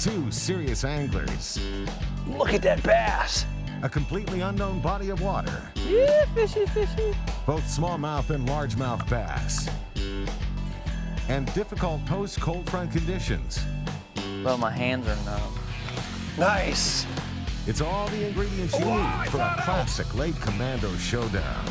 two serious anglers. Look at that bass. A completely unknown body of water. Yeah, fishy, fishy. Both smallmouth and largemouth bass. And difficult post-cold front conditions. Well, my hands are numb. Nice. It's all the ingredients you need for a classic Lake Commandos showdown.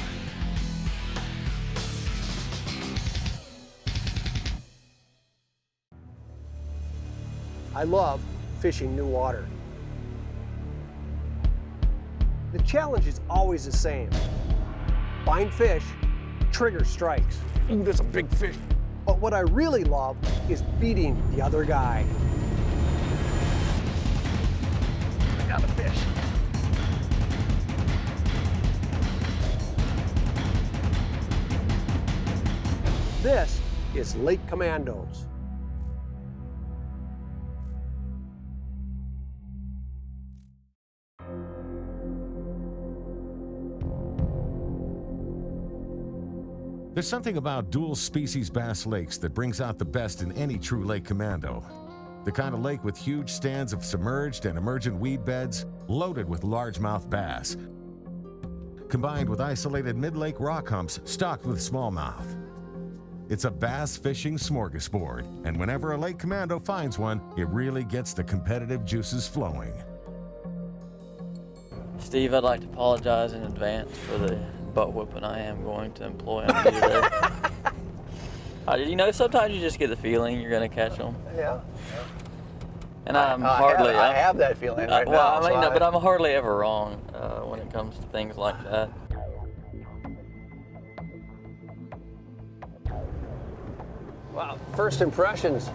I love fishing new water. The challenge is always the same. Find fish, trigger strikes. Ooh, that's a big fish. But what I really love is beating the other guy. I got a fish. This is Lake Commandos. There's something about dual-species bass lakes that brings out the best in any true Lake Commando. The kind of lake with huge stands of submerged and emergent weed beds loaded with largemouth bass, combined with isolated mid-lake rock humps stocked with smallmouth. It's a bass fishing smorgasbord, and whenever a Lake Commando finds one, it really gets the competitive juices flowing. Steve, I'd like to apologize in advance for the butt whooping I am going to employ on you today. You know, sometimes you just get the feeling you're going to catch them. Yeah. And I have that feeling right now. Well, I mean, no, but I'm hardly ever wrong when it comes to things like that. Wow, first impressions.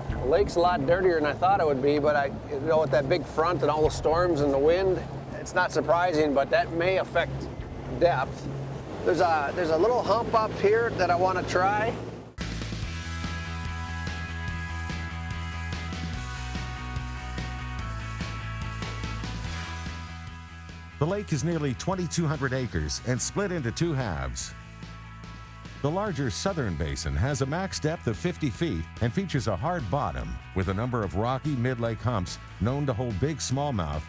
The lake's a lot dirtier than I thought it would be, but you know, with that big front and all the storms and the wind, it's not surprising, but that may affect depth. There's a little hump up here that I want to try. The lake is nearly 2,200 acres and split into two halves. The larger southern basin has a max depth of 50 feet and features a hard bottom with a number of rocky mid-lake humps known to hold big smallmouth,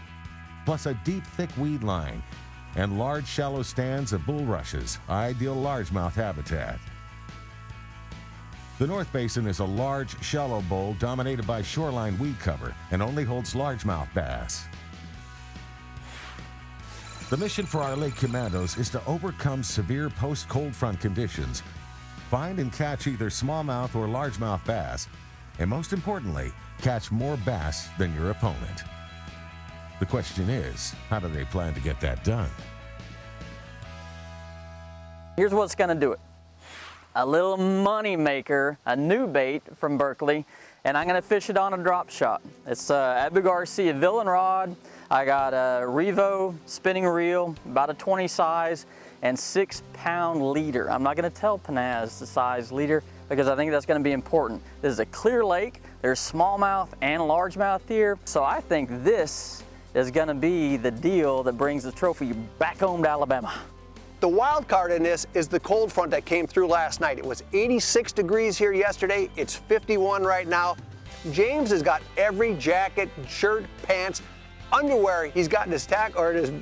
plus a deep, thick weed line and large, shallow stands of bulrushes, ideal largemouth habitat. The North Basin is a large, shallow bowl dominated by shoreline weed cover and only holds largemouth bass. The mission for our Lake Commandos is to overcome severe post-cold front conditions, find and catch either smallmouth or largemouth bass, and most importantly, catch more bass than your opponent. The question is, how do they plan to get that done? Here's what's going to do it. A little money maker, a new bait from Berkeley, and I'm going to fish it on a drop shot. It's Abu Garcia Villain rod. I got a Revo spinning reel, about a 20 size, and 6-pound leader. I'm not going to tell Pennaz the size leader because I think that's going to be important. This is a clear lake. There's smallmouth and largemouth here, so I think this is going to be the deal that brings the trophy back home to Alabama. The wild card in this is the cold front that came through last night. It was 86 degrees here yesterday. It's 51 right now. James has got every jacket, shirt, pants, underwear he's got in his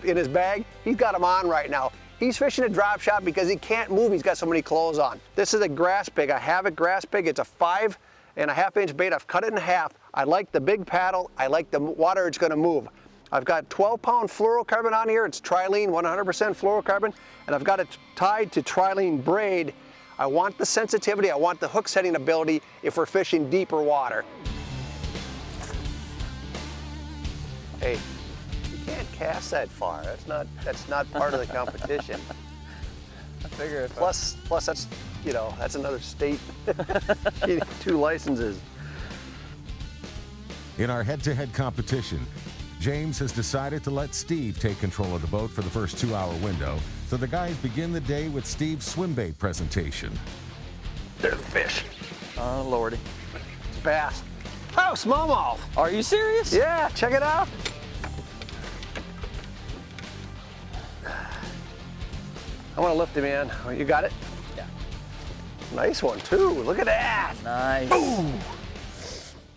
in his bag. He's got them on right now. He's fishing a drop shot because he can't move. He's got so many clothes on. This is a grass pig. I have a grass pig. It's a 5.5-inch bait. I've cut it in half. I like the big paddle. I like the water it's going to move. I've got 12-pound fluorocarbon on here. It's trilene, 100% fluorocarbon, and I've got it tied to trilene braid. I want the sensitivity. I want the hook setting ability if we're fishing deeper water. Hey, you can't cast that far. That's not part of the competition. I figure plus that's, you know, that's another state. 2 licenses. In our head-to-head competition, James has decided to let Steve take control of the boat for the first 2-hour window, so the guys begin the day with Steve's swim bait presentation. There's a fish. Oh, Lordy. It's bass. Oh, smallmouth. Are you serious? Yeah, check it out. I want to lift him in. Oh, you got it? Yeah. Nice one, too. Look at that. Nice. Boom.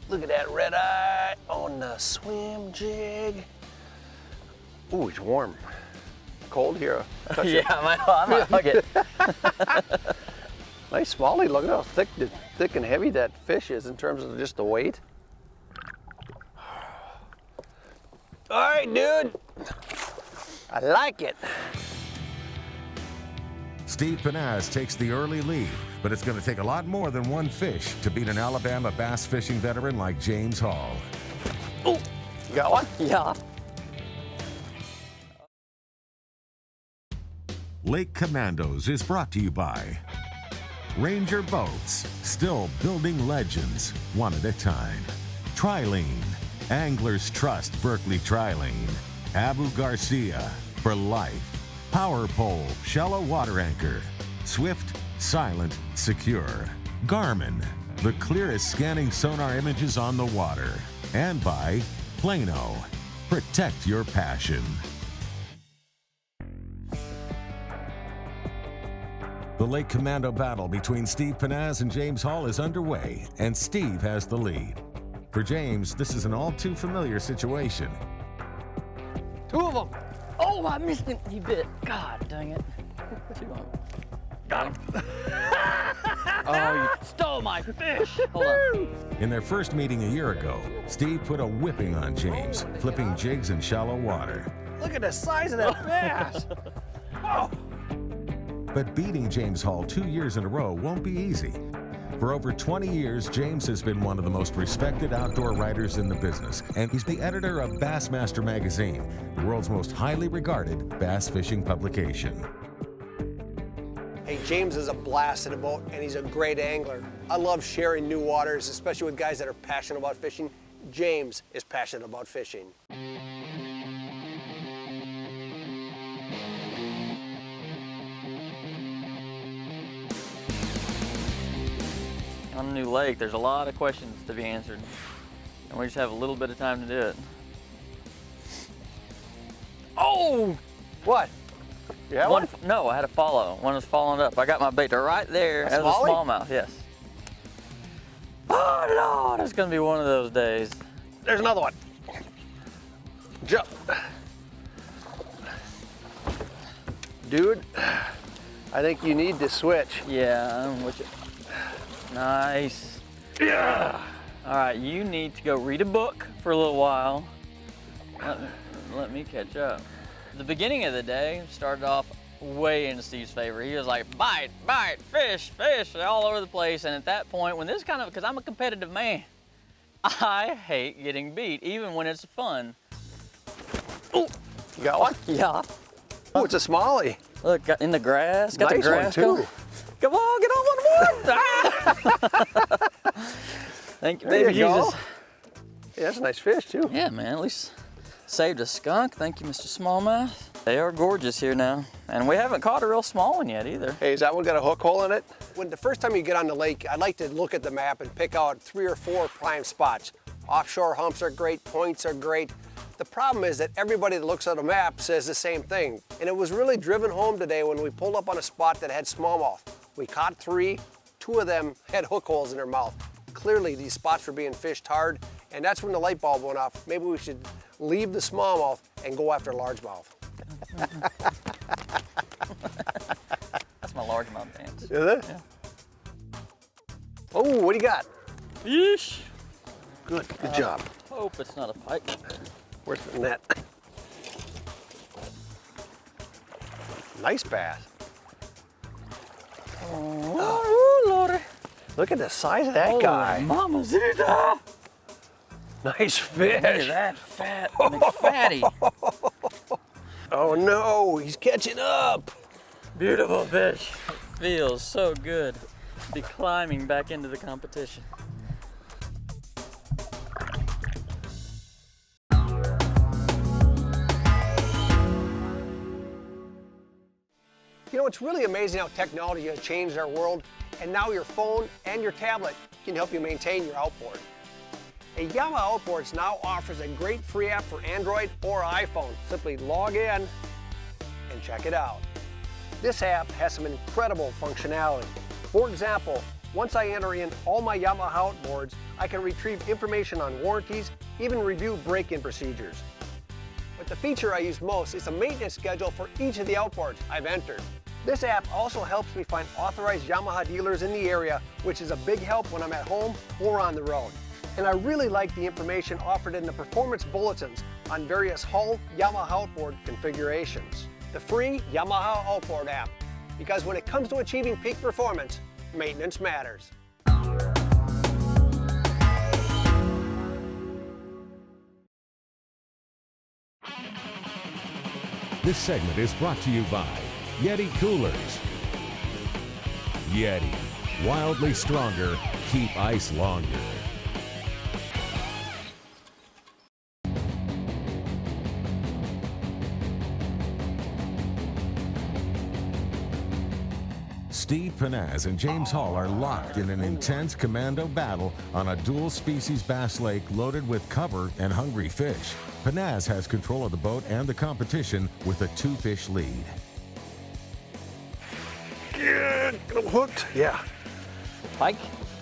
Look at that red eye on the swim jig. Ooh, it's warm. Cold here. Yeah, I might hug it. Nice smallie. Look at how thick and heavy that fish is in terms of just the weight. All right, dude. I like it. Steve Pennaz takes the early lead, but it's going to take a lot more than one fish to beat an Alabama bass fishing veteran like James Hall. Oh, you got one? Yeah. Lake Commandos is brought to you by Ranger Boats, still building legends one at a time. Trilene, Anglers Trust Berkeley Trilene. Abu Garcia, for life. Power Pole, shallow water anchor. Swift, silent, secure. Garmin, the clearest scanning sonar images on the water. And by Plano, protect your passion. The Lake Commando battle between Steve Pennaz and James Hall is underway, and Steve has the lead. For James, this is an all too familiar situation. Two of them. Oh, I missed him. He bit. God dang it. Two of them. Got him. Oh, you stole my fish. Hold on. In their first meeting a year ago, Steve put a whipping on James, flipping jigs in shallow water. Look at the size of that bass. Oh. But beating James Hall 2 years in a row won't be easy. For over 20 years, James has been one of the most respected outdoor writers in the business, and he's the editor of Bassmaster magazine, the world's most highly regarded bass fishing publication. Hey, James is a blast in a boat, and he's a great angler. I love sharing new waters, especially with guys that are passionate about fishing. James is passionate about fishing. On a new lake, there's a lot of questions to be answered, and we just have a little bit of time to do it. Oh! What? Yeah. One, no, I had a follow. One was following up. I got my bait right there as a smallmouth. Yes. Oh Lord, it's gonna be one of those days. There's another one. Jump. Dude, I think you need to switch. Yeah, I'm with you. Nice. Yeah. All right, you need to go read a book for a little while. Let me catch up. The beginning of the day started off way in Steve's favor. He was like, bite, bite, fish, fish, all over the place. And at that point, when this kind of, because I'm a competitive man, I hate getting beat, even when it's fun. Oh, you got one? Yeah. Oh, it's a smallie. Look, got in the grass, got nice the grass one too. going. Come on, get on one more. Ah! Thank you, baby Jesus. Yeah, that's a nice fish too. Yeah, man, at least saved a skunk. Thank you, Mr. Smallmouth. They are gorgeous here now. And we haven't caught a real small one yet either. Hey, has that one got a hook hole in it? When the first time you get on the lake, I'd like to look at the map and pick out 3 or 4 prime spots. Offshore humps are great, points are great. The problem is that everybody that looks at a map says the same thing. And it was really driven home today when we pulled up on a spot that had smallmouth. We caught 3, 2 of them had hook holes in their mouth. Clearly these spots were being fished hard, and that's when the light bulb went off. Maybe we should leave the smallmouth and go after largemouth. That's my largemouth dance. Is it? Yeah. Oh, what do you got? Yeesh. Good job. Hope it's not a pike. Where's the net? Nice bass. Oh, Lordy. Look at the size of that guy. Mamacita. Nice fish. Look at that fat McFatty. Oh no, he's catching up. Beautiful fish. It feels so good to be climbing back into the competition. You know, it's really amazing how technology has changed our world, and now your phone and your tablet can help you maintain your outboard. A Yamaha Outboards now offers a great free app for Android or iPhone. Simply log in and check it out. This app has some incredible functionality. For example, Once I enter in all my Yamaha outboards, I can retrieve information on warranties, even review break-in procedures. But the feature I use most is a maintenance schedule for each of the outboards I've entered. This app also helps me find authorized Yamaha dealers in the area, which is a big help when I'm at home or on the road. And I really like the information offered in the performance bulletins on various hull Yamaha outboard configurations. The free Yamaha Outboard app, because when it comes to achieving peak performance, maintenance matters. This segment is brought to you by Yeti Coolers. Yeti, wildly stronger, keep ice longer. Steve Pennaz and James Hall are locked in an intense commando battle on a dual-species bass lake loaded with cover and hungry fish. Pennaz has control of the boat and the competition with a 2-fish lead. Yeah, get him hooked. Yeah. Pike?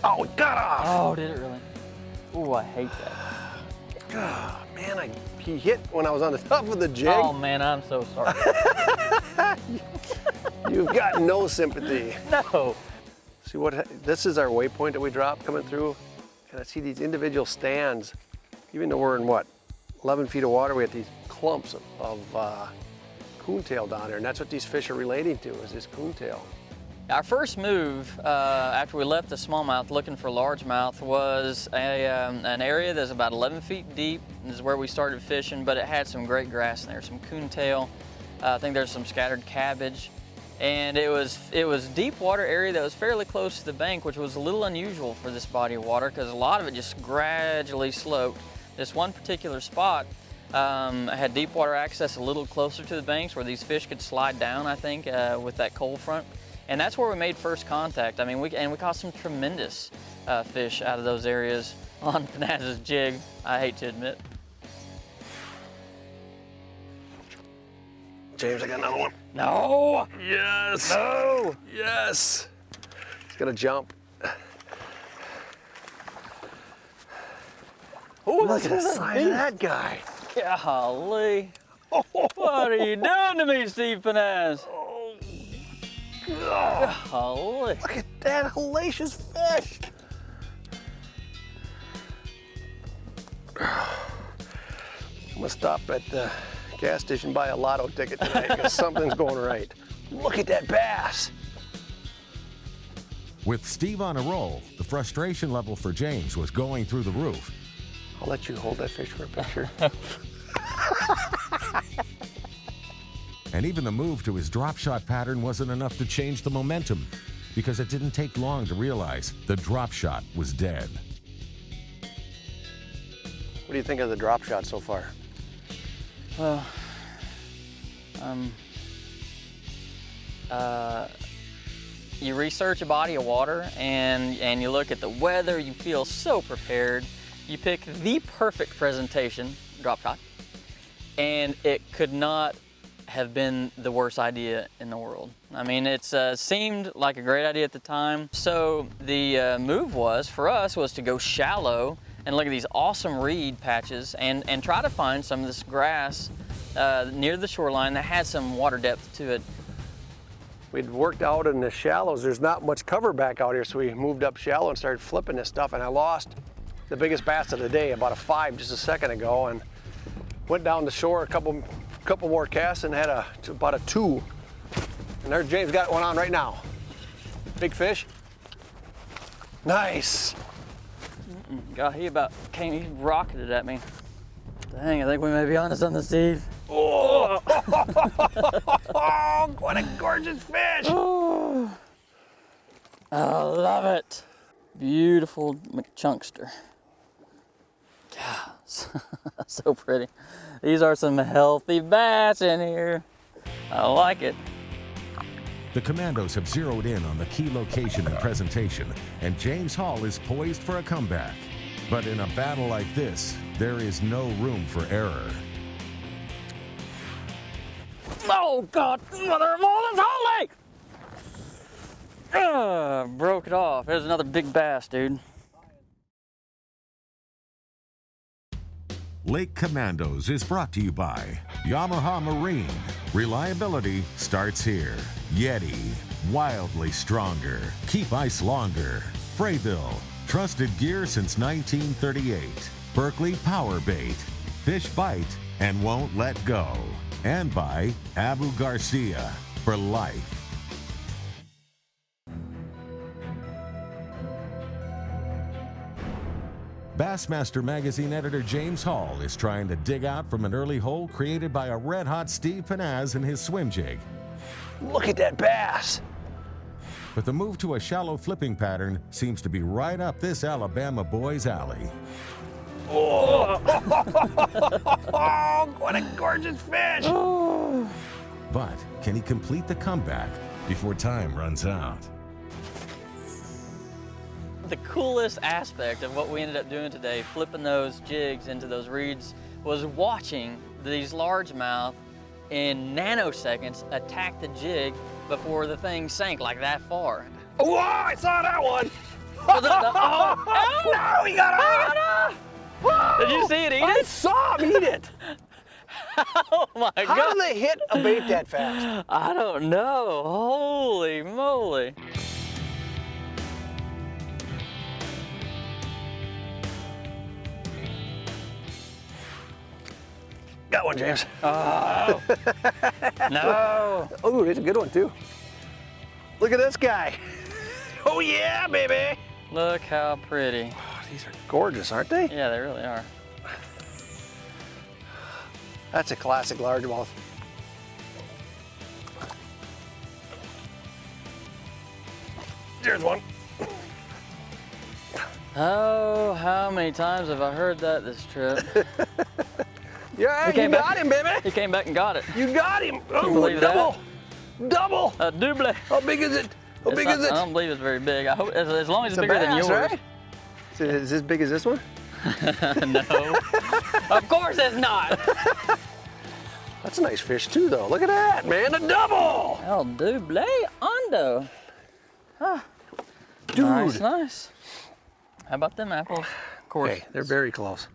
Oh, it got off. Oh, did it really? Ooh, I hate that. Oh, man, he hit when I was on the top of the jig. Oh man, I'm so sorry. You've got no sympathy. No. See this is our waypoint that we dropped coming through, and I see these individual stands. Even though we're in what, 11 feet of water, we have these clumps of coontail down there, and that's what these fish are relating to, is this coontail. Our first move after we left the smallmouth looking for largemouth was an area that's about 11 feet deep. This is where we started fishing, but it had some great grass in there, some coontail. I think there's some scattered cabbage. And it was deep water area that was fairly close to the bank, which was a little unusual for this body of water because a lot of it just gradually sloped. This one particular spot had deep water access a little closer to the banks where these fish could slide down, I think, with that cold front. And that's where we made first contact. I mean, we caught some tremendous fish out of those areas on Pennaz's jig, I hate to admit. James, I got another one. No! Yes! No! Yes! He's gonna jump. Ooh, look at the size of that guy. Golly. What are you doing to me, Steve Pennaz? Golly. Look at that hellacious fish. I'm gonna stop at the gas station, buy a lotto ticket tonight because something's going right. Look at that bass. With Steve on a roll, the frustration level for James was going through the roof. I'll let you hold that fish for a picture. And even the move to his drop shot pattern wasn't enough to change the momentum, because it didn't take long to realize the drop shot was dead. What do you think of the drop shot so far? Well, you research a body of water and you look at the weather, you feel so prepared. You pick the perfect presentation, drop shot, and it could not have been the worst idea in the world. I mean, it seemed like a great idea at the time. So the move for us was to go shallow and look at these awesome reed patches and try to find some of this grass near the shoreline that had some water depth to it. We'd worked out in the shallows. There's not much cover back out here, so we moved up shallow and started flipping this stuff, and I lost the biggest bass of the day, about a 5 just a second ago, and went down the shore a couple more casts and had about a 2. And there James got one on right now. Big fish. Nice. God, he rocketed at me. Dang, I think we may be on to something, Steve. Oh, what a gorgeous fish. Oh, I love it. Beautiful McChunkster. God, so pretty. These are some healthy bass in here. I like it. The Commandos have zeroed in on the key location and presentation, and James Hall is poised for a comeback. But in a battle like this, there is no room for error. Oh God, mother of all that's holy! Broke it off. There's another big bass, dude. Lake Commandos is brought to you by Yamaha Marine. Reliability starts here. Yeti, wildly stronger. Keep ice longer. Fraybill, trusted gear since 1938. Berkeley Power Bait. Fish bite and won't let go. And by Abu Garcia, for life. Bassmaster magazine editor James Hall is trying to dig out from an early hole created by a red-hot Steve Pennaz and his swim jig. Look at that bass. But the move to a shallow flipping pattern seems to be right up this Alabama boy's alley. Oh, what a gorgeous fish. But can he complete the comeback before time runs out? The coolest aspect of what we ended up doing today, flipping those jigs into those reeds, was watching these largemouth in nanoseconds attack the jig before the thing sank like that far. Whoa, I saw that one. Oh, No, he got off. did you see it eat I it? saw him eat it. Oh my How God. do they hit a bait that fast? I don't know. Holy moly. Got one, James. Oh. No. Oh, it's a good one too. Look at this guy. Oh yeah, baby. Look how pretty. Oh, these are gorgeous, aren't they? Yeah, they really are. That's a classic largemouth. There's one. Oh, how many times have I heard that this trip? Yeah, He you came got back. him, baby. He came back and got it. You got him. Oh, believe that? double. Double. A double. How big is it? How big is I it? don't believe it's very big. I hope as long as it's It's a bigger than bass, yours. right? Is it as big as this one? No. Of course it's not. That's a nice fish too, though. Look at that, man. A double. El double hondo. Dude. Nice, nice. How about them apples? Of course. Hey, they're very close.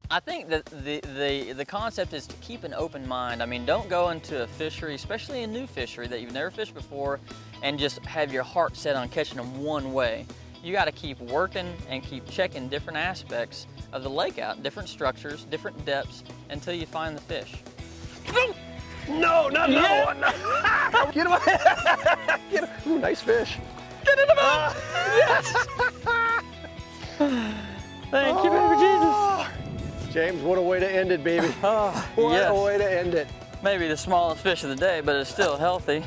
I think that the concept is to keep an open mind. I mean, don't go into a fishery, especially a new fishery that you've never fished before, and just have your heart set on catching them one way. You got to keep working and keep checking different aspects of the lake out, different structures, different depths, until you find the fish. No, not another one. Get him. Get him. Ooh, nice fish. Get in the boat! Yes! Thank you, baby Jesus. James, what a way to end it, baby. Oh, What yes. a way to end it. Maybe the smallest fish of the day, but it's still healthy.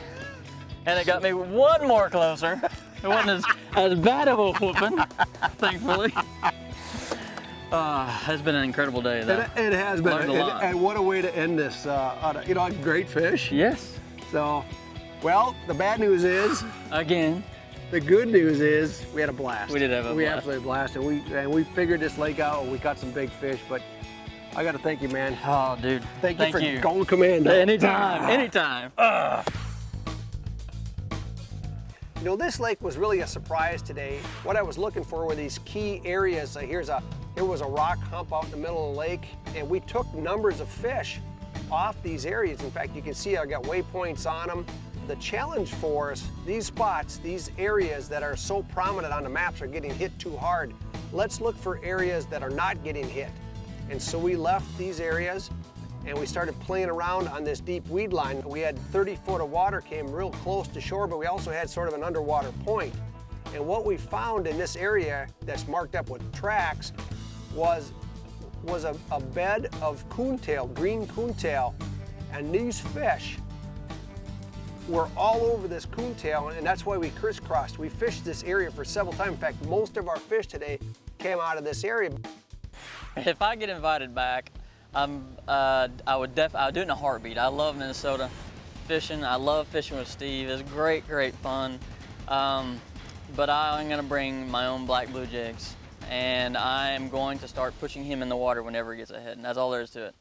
And it got me one more closer. It wasn't as bad of a whooping, thankfully. It's been an incredible day, though. It has been. Learned a lot. And what a way to end this. A great fish. Yes. So, well, the bad news is, Again. the good news is we had a blast. We did have a We blast. absolutely blast, and we figured this lake out. We caught some big fish, but I got to thank you, man. Oh, dude. Thank you for going commando. Anytime, anytime. You know, this lake was really a surprise today. What I was looking for were these key areas. Here was a rock hump out in the middle of the lake, and we took numbers of fish off these areas. In fact, you can see I got waypoints on them. The challenge for us, these spots, these areas that are so prominent on the maps are getting hit too hard. Let's look for areas that are not getting hit. And so we left these areas and we started playing around on this deep weed line. We had 30 foot of water came real close to shore, but we also had sort of an underwater point. And what we found in this area that's marked up with tracks was a bed of coontail, green coontail. And these fish were all over this coontail, and that's why we crisscrossed. We fished this area for several times. In fact, most of our fish today came out of this area. If I get invited back, I would do it in a heartbeat. I love Minnesota fishing. I love fishing with Steve. It's great, great fun. But I'm gonna bring my own black blue jigs, and I am going to start pushing him in the water whenever he gets ahead, and that's all there is to it.